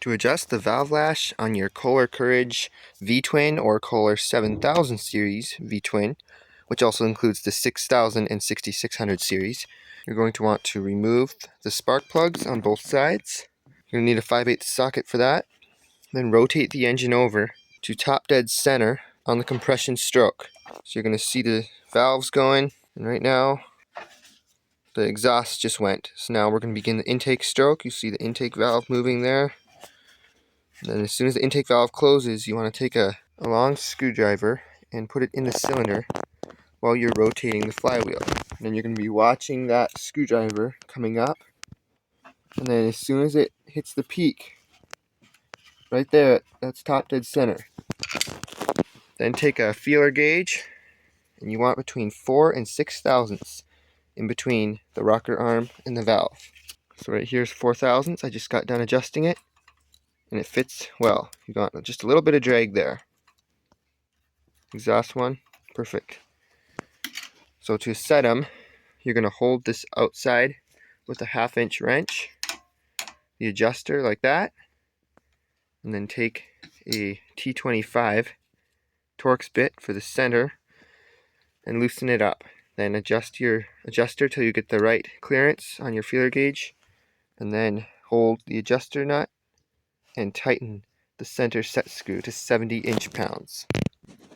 To adjust the valve lash on your Kohler Courage V-twin or Kohler 7000 series V-twin, which also includes the 6000 and 6600 series, you're going to want to remove the spark plugs on both sides. You're going to need a 5/8 socket for that. Then rotate the engine over to top dead center on the compression stroke. So you're going to see the valves going, and right now the exhaust just went. So now we're going to begin the intake stroke. You see the intake valve moving there. And then as soon as the intake valve closes, you want to take a long screwdriver and put it in the cylinder while you're rotating the flywheel. And then you're going to be watching that screwdriver coming up. And then as soon as it hits the peak, right there, that's top dead center. Then take a feeler gauge, and you want between 4 and 6 thousandths in between the rocker arm and the valve. So right here's 4 thousandths. I just got done adjusting it, and it fits well. You got just a little bit of drag there. Exhaust one, perfect. So to set them, you're going to hold this outside with a 1/2 inch wrench, the adjuster like that, and then take a T25 Torx bit for the center and loosen it up. Then adjust your adjuster till you get the right clearance on your feeler gauge, and then hold the adjuster nut and tighten the center set screw to 70 inch-pounds.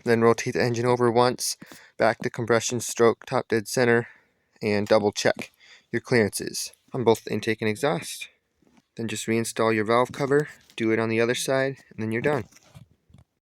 Then rotate the engine over once, back to compression stroke, top dead center, and double check your clearances on both the intake and exhaust. Then just reinstall your valve cover, do it on the other side, and then you're done.